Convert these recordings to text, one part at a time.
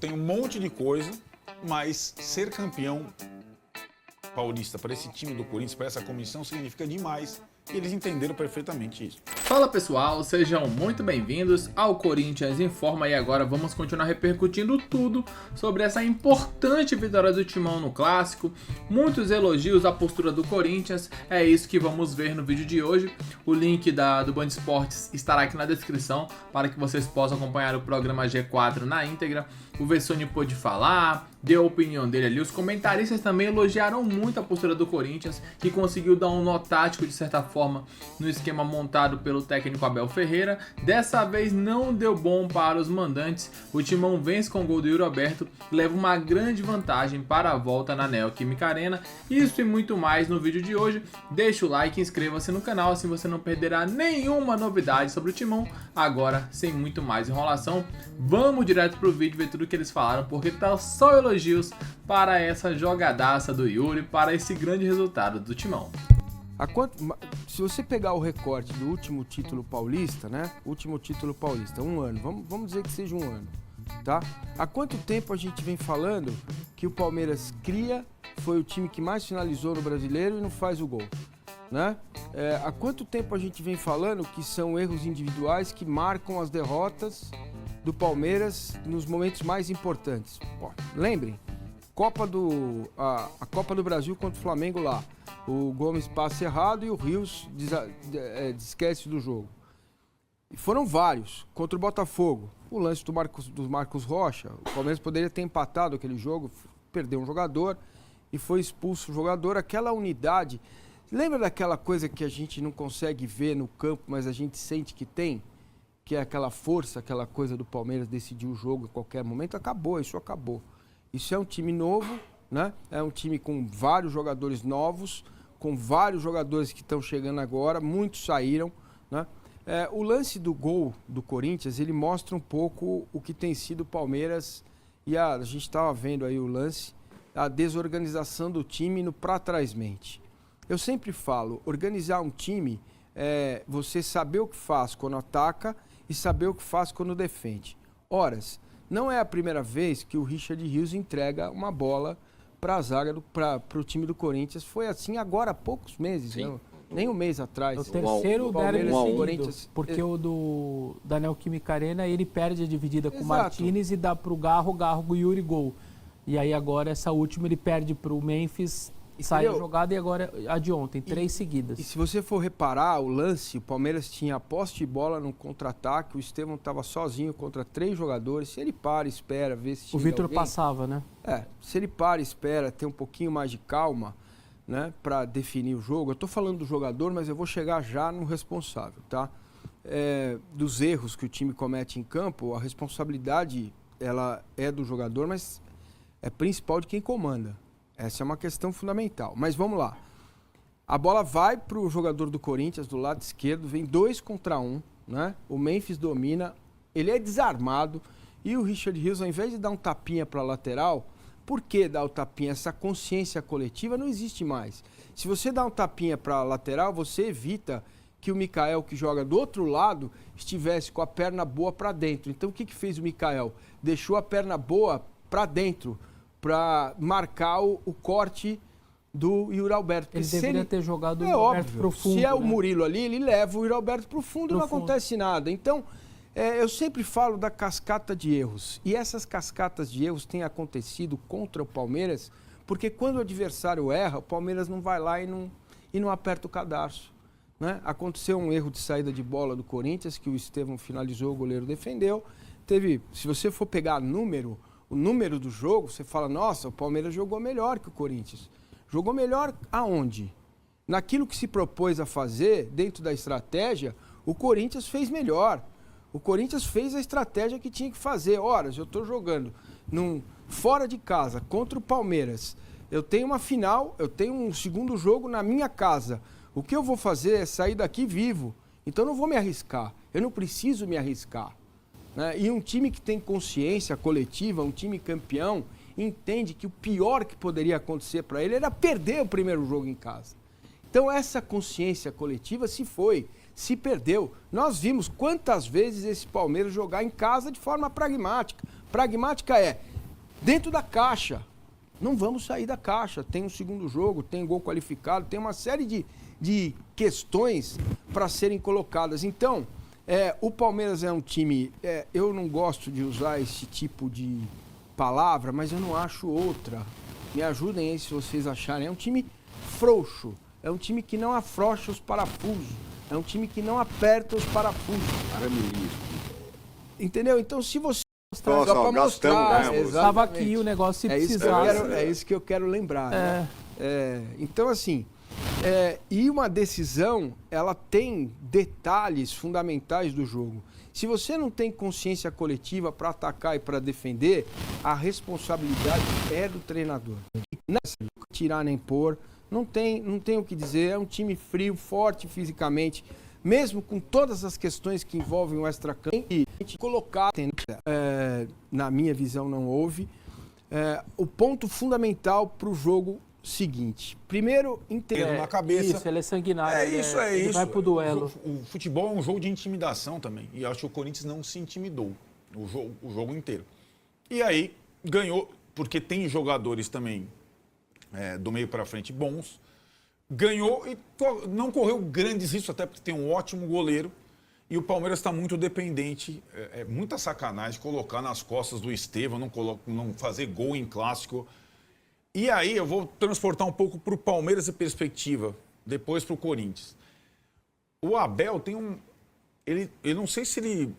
tem um monte de coisa, mas ser campeão paulista para esse time do Corinthians, para essa comissão, significa demais. E eles entenderam perfeitamente isso. Fala pessoal, sejam muito bem-vindos ao Corinthians Informa e agora vamos continuar repercutindo tudo sobre essa importante vitória do Timão no Clássico. Muitos elogios à postura do Corinthians, é isso que vamos ver no vídeo de hoje. O link do Band Esportes estará aqui na descrição para que vocês possam acompanhar o programa G4 na íntegra. O Vessone pôde falar, deu a opinião dele ali. Os comentaristas também elogiaram muito a postura do Corinthians, que conseguiu dar um nó tático de certa forma no esquema montado pelo técnico Abel Ferreira. Dessa vez não deu bom para os mandantes. O Timão vence com o gol do Yuri Alberto e leva uma grande vantagem para a volta na Neoquímica Arena. Isso e muito mais no vídeo de hoje. Deixa o like e inscreva-se no canal, assim você não perderá nenhuma novidade sobre o Timão. Agora, sem muito mais enrolação, vamos direto pro vídeo ver tudo que eles falaram, porque tá só elogios para essa jogadaça do Yuri, para esse grande resultado do Timão. Se você pegar o recorte do último título paulista, né? Último título paulista, um ano, vamos dizer que seja um ano, tá? Há quanto tempo a gente vem falando que o Palmeiras cria, foi o time que mais finalizou no Brasileiro e não faz o gol, né? Há quanto tempo a gente vem falando que são erros individuais que marcam as derrotas do Palmeiras nos momentos mais importantes? Pô, lembrem, a Copa do Brasil contra o Flamengo lá, o Gomes passa errado e o Rios esquece do jogo. E foram vários. Contra o Botafogo, o lance do Marcos Rocha, o Palmeiras poderia ter empatado aquele jogo, perdeu um jogador e foi expulso o jogador. Aquela unidade, lembra daquela coisa que a gente não consegue ver no campo, mas a gente sente que tem? Que é aquela força, aquela coisa do Palmeiras decidir o jogo a qualquer momento? Acabou, isso acabou. Isso é um time novo, né? É um time com vários jogadores novos, com vários jogadores que estão chegando agora, muitos saíram, né? O lance do gol do Corinthians, ele mostra um pouco o que tem sido o Palmeiras, e a gente estava vendo aí o lance, a desorganização do time no pra trás-mente. Eu sempre falo, organizar um time é você saber o que faz quando ataca e saber o que faz quando defende. Horas, não é a primeira vez que o Richard Rios entrega uma bola para a zaga, para o time do Corinthians. Foi assim agora há poucos meses, né? Nem um mês atrás. O terceiro derby seguido, porque o da Neoquímica Arena ele perde a dividida com o Exato. Martínez e dá para o Garro, o Yuri gol. E aí agora essa última ele perde para o Memphis, sai a jogada e agora a de ontem, 3 seguidas. E se você for reparar o lance, o Palmeiras tinha a posse de bola no contra-ataque, o Estevão estava sozinho contra 3 jogadores. Se ele para, espera, vê se chega O Vitor alguém, passava, né? se ele para, espera, tem um pouquinho mais de calma, né, para definir o jogo. Eu estou falando do jogador, mas eu vou chegar já no responsável, tá? Dos erros que o time comete em campo, a responsabilidade ela é do jogador, mas é principal de quem comanda. Essa é uma questão fundamental. Mas vamos lá. A bola vai para o jogador do Corinthians, do lado esquerdo, vem 2 contra 1, né? O Memphis domina, ele é desarmado e o Richard Rios, ao invés de dar um tapinha para a lateral, por que dar o tapinha? Essa consciência coletiva não existe mais. Se você dá um tapinha para a lateral, você evita que o Mikael, que joga do outro lado, estivesse com a perna boa para dentro. Então o que fez o Mikael? Deixou a perna boa para dentro, para marcar o corte do Yuri Alberto. Ele deveria ter jogado o Yuri Alberto pro fundo. Se é o né? Murilo ali, ele leva o Yuri Alberto para o fundo e não acontece nada. Então, eu sempre falo da cascata de erros. E essas cascatas de erros têm acontecido contra o Palmeiras, porque quando o adversário erra, o Palmeiras não vai lá e não aperta o cadarço, né? Aconteceu um erro de saída de bola do Corinthians, que o Estevão finalizou, o goleiro defendeu. Se você for pegar o número do jogo, você fala, nossa, o Palmeiras jogou melhor que o Corinthians. Jogou melhor aonde? Naquilo que se propôs a fazer, dentro da estratégia, o Corinthians fez melhor. O Corinthians fez a estratégia que tinha que fazer. Ora, eu estou jogando fora de casa, contra o Palmeiras. Eu tenho uma final, eu tenho um segundo jogo na minha casa. O que eu vou fazer é sair daqui vivo. Então eu não vou me arriscar. Eu não preciso me arriscar. Né? E um time que tem consciência coletiva, um time campeão, entende que o pior que poderia acontecer para ele era perder o primeiro jogo em casa. Então essa consciência coletiva se perdeu. Nós vimos quantas vezes esse Palmeiras jogar em casa de forma pragmática. Pragmática dentro da caixa. Não vamos sair da caixa. Tem um segundo jogo, tem gol qualificado, tem uma série de questões para serem colocadas. Então, o Palmeiras é um time... eu não gosto de usar esse tipo de palavra, mas eu não acho outra. Me ajudem aí se vocês acharem. É um time frouxo. É um time que não afrouxa os parafusos. É um time que não aperta os parafusos. Entendeu? Então, se você... Só para mostrar. Estava aqui o negócio se precisasse. É isso que eu quero lembrar. Né? Então, assim, e uma decisão, ela tem detalhes fundamentais do jogo. Se você não tem consciência coletiva para atacar e para defender, a responsabilidade é do treinador. Não é tirar nem pôr, não tem o que dizer. É um time frio, forte fisicamente, mesmo com todas as questões que envolvem o extracampo, e colocar, na minha visão, não houve. O ponto fundamental para o jogo seguinte. Primeiro, entender na cabeça. Isso, ele é sanguinário. Ele vai pro duelo. O futebol é um jogo de intimidação também. E acho que o Corinthians não se intimidou o jogo inteiro. E aí, ganhou, porque tem jogadores também do meio para frente bons. Ganhou e não correu grandes riscos, até porque tem um ótimo goleiro. E o Palmeiras está muito dependente. É muita sacanagem colocar nas costas do Estevão, não fazer gol em clássico. E aí eu vou transportar um pouco para o Palmeiras em perspectiva, depois para o Corinthians. O Abel tem eu não sei se ele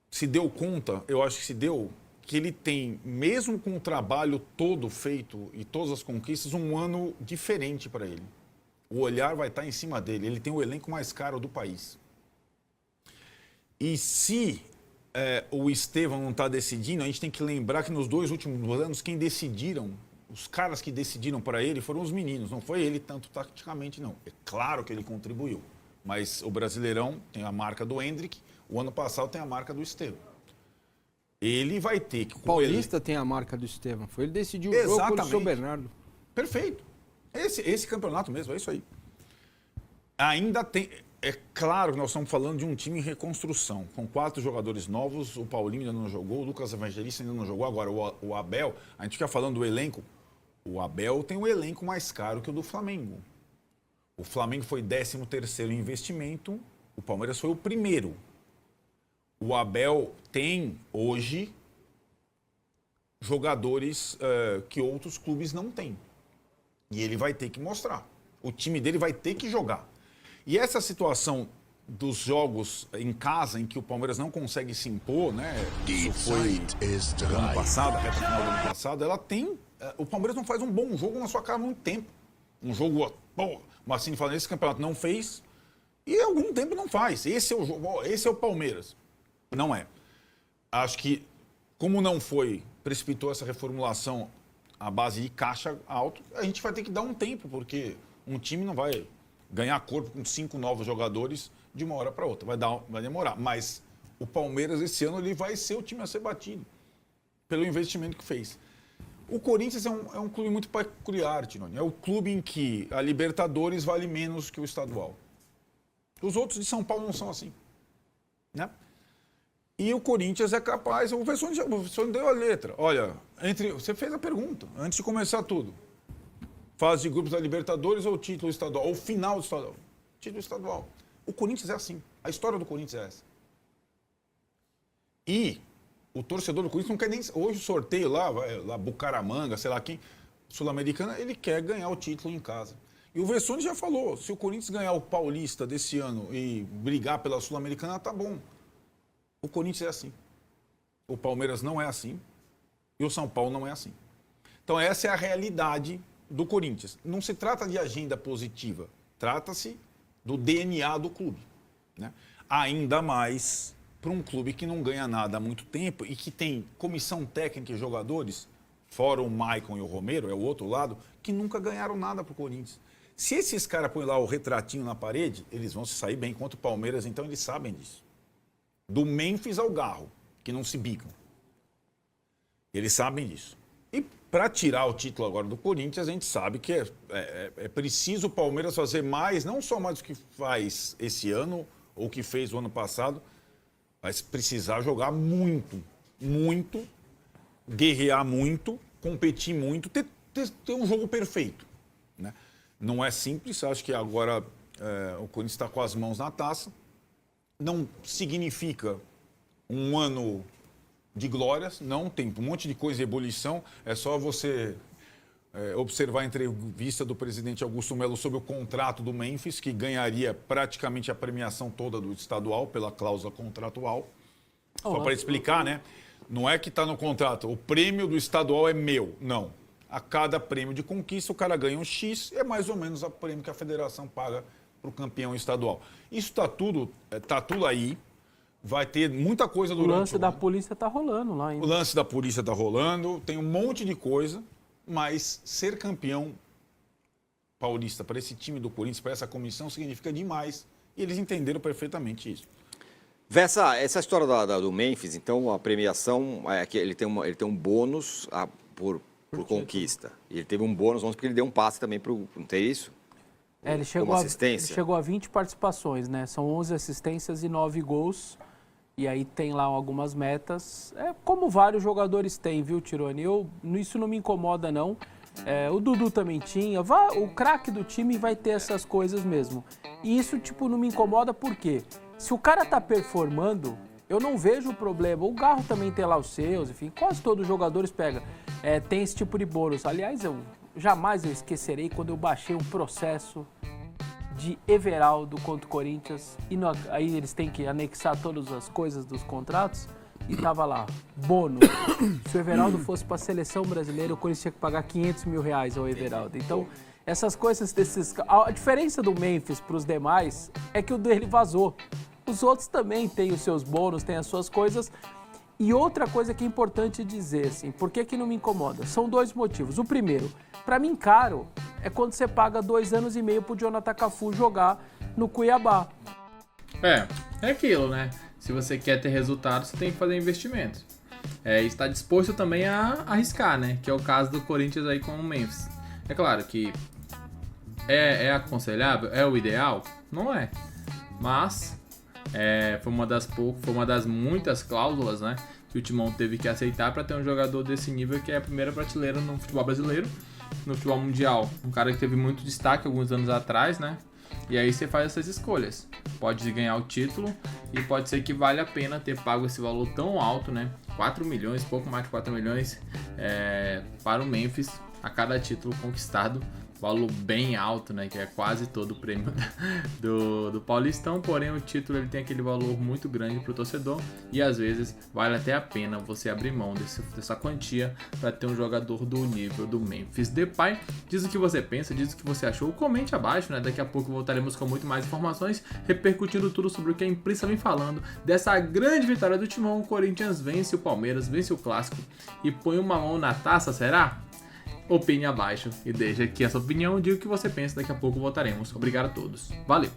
se deu conta, eu acho que se deu, que ele tem, mesmo com o trabalho todo feito e todas as conquistas, um ano diferente para ele. O olhar vai estar em cima dele. Ele tem o elenco mais caro do país. E se o Estevão não está decidindo, a gente tem que lembrar que nos 2 últimos anos, quem decidiram, os caras que decidiram para ele foram os meninos. Não foi ele tanto taticamente, não. É claro que ele contribuiu. Mas o Brasileirão tem a marca do Hendrick, o ano passado tem a marca do Estevão. Ele vai ter que... O Paulista tem a marca do Estevão. Foi ele decidiu o jogo contra o São Bernardo. Perfeito. Esse campeonato mesmo, é isso aí. Ainda tem... É claro que nós estamos falando de um time em reconstrução. Com 4 jogadores novos, o Paulinho ainda não jogou, o Lucas Evangelista ainda não jogou. Agora, o Abel, a gente fica falando do elenco. O Abel tem um elenco mais caro que o do Flamengo. O Flamengo foi 13º em investimento, o Palmeiras foi o primeiro. O Abel tem, hoje, jogadores que outros clubes não têm. E ele vai ter que mostrar. O time dele vai ter que jogar. E essa situação dos jogos em casa, em que o Palmeiras não consegue se impor, né? Isso foi no ano passado, a reta final do ano passado, ela tem... O Palmeiras não faz um bom jogo na sua cara há muito tempo. Um jogo... o Marcinho fala, esse campeonato não fez, e há algum tempo não faz. Esse é o jogo, esse é o Palmeiras. Não é. Acho que, como não foi, precipitou essa reformulação à base de caixa alto, a gente vai ter que dar um tempo, porque um time não vai ganhar corpo com 5 novos jogadores de uma hora para outra. Vai demorar. Mas o Palmeiras, esse ano, ele vai ser o time a ser batido pelo investimento que fez. O Corinthians é um clube muito peculiar, Tironi. É o clube em que a Libertadores vale menos que o estadual. Os outros de São Paulo não são assim, né? E o Corinthians é capaz... O professor deu a letra. Olha, você fez a pergunta, antes de começar tudo. Fase de grupos da Libertadores ou título estadual? Ou final do estadual? Título estadual. O Corinthians é assim. A história do Corinthians é essa. E o torcedor do Corinthians não quer nem... Hoje o sorteio lá Bucaramanga, sei lá quem, Sul-Americana, ele quer ganhar o título em casa. E o Vessone já falou, se o Corinthians ganhar o Paulista desse ano e brigar pela Sul-Americana, tá bom. O Corinthians é assim. O Palmeiras não é assim. E o São Paulo não é assim. Então essa é a realidade do Corinthians. Não se trata de agenda positiva. Trata-se do DNA do clube, né? Ainda mais para um clube que não ganha nada há muito tempo e que tem comissão técnica e jogadores, fora o Maicon e o Romero, é o outro lado, que nunca ganharam nada para o Corinthians. Se esses caras põem lá o retratinho na parede, eles vão se sair bem contra o Palmeiras, então eles sabem disso. Do Memphis ao Garro, que não se bicam. Eles sabem disso. E para tirar o título agora do Corinthians, a gente sabe que é preciso o Palmeiras fazer mais, não só mais do que faz esse ano, ou que fez o ano passado, mas precisar jogar muito, muito, guerrear muito, competir muito, ter um jogo perfeito, né? Não é simples, acho que agora o Corinthians está com as mãos na taça. Não significa um ano de glórias, não, tem um monte de coisa em ebulição, é só você observar a entrevista do presidente Augusto Melo sobre o contrato do Memphis, que ganharia praticamente a premiação toda do estadual pela cláusula contratual. Só para explicar, né? Não é que está no contrato, o prêmio do estadual é meu, não. A cada prêmio de conquista, o cara ganha um X, é mais ou menos o prêmio que a federação paga para o campeão estadual. Isso está tudo aí. Vai ter muita coisa durante o lance da polícia está rolando lá ainda. O lance da polícia está rolando, tem um monte de coisa, mas ser campeão paulista para esse time do Corinthians, para essa comissão, significa demais. E eles entenderam perfeitamente isso. Vessa, essa história do Memphis, então a premiação é que ele tem um bônus por conquista. E ele teve um bônus, porque ele deu um passe também para o... Não tem isso? Ele chegou a 20 participações, né? São 11 assistências e 9 gols. E aí tem lá algumas metas. É como vários jogadores têm, viu, Tironi? Isso não me incomoda, não. O Dudu também tinha. O craque do time vai ter essas coisas mesmo. E isso, não me incomoda porque se o cara tá performando, eu não vejo problema. O Garro também tem lá os seus, enfim, quase todos os jogadores tem esse tipo de bônus. Aliás, jamais eu esquecerei quando eu baixei um processo de Everaldo contra o Corinthians, e aí eles têm que anexar todas as coisas dos contratos, e tava lá, bônus. Se o Everaldo fosse para a seleção brasileira, o Corinthians tinha que pagar R$500 mil ao Everaldo. Então, essas coisas a diferença do Memphis para os demais é que o dele vazou. Os outros também têm os seus bônus, têm as suas coisas. E outra coisa que é importante dizer, assim, por que não me incomoda? São 2 motivos. O primeiro, para mim caro, é quando você paga 2 anos e meio pro Jonathan Cafu jogar no Cuiabá. É aquilo, né? Se você quer ter resultado, você tem que fazer investimento. Está disposto também a arriscar, né? Que é o caso do Corinthians aí com o Memphis. É claro que é aconselhável, é o ideal? Não é. Mas foi uma das muitas cláusulas, né, que o Timão teve que aceitar para ter um jogador desse nível, que é a primeira prateleira no futebol brasileiro, no futebol mundial. Um cara que teve muito destaque alguns anos atrás, né? E aí você faz essas escolhas. Pode ganhar o título e pode ser que vale a pena ter pago esse valor tão alto, né? 4 milhões, pouco mais de 4 milhões para o Memphis a cada título conquistado. Valor bem alto, né? Que é quase todo o prêmio do Paulistão. Porém, o título ele tem aquele valor muito grande para o torcedor. E às vezes vale até a pena você abrir mão dessa quantia para ter um jogador do nível do Memphis Depay. Diz o que você pensa, diz o que você achou. Comente abaixo, né? Daqui a pouco voltaremos com muito mais informações, repercutindo tudo sobre o que a imprensa vem falando dessa grande vitória do Timão. O Corinthians vence o Palmeiras, vence o Clássico e põe uma mão na taça, será? Opine abaixo e deixa aqui a sua opinião, diga o que você pensa, daqui a pouco voltaremos. Obrigado a todos. Valeu!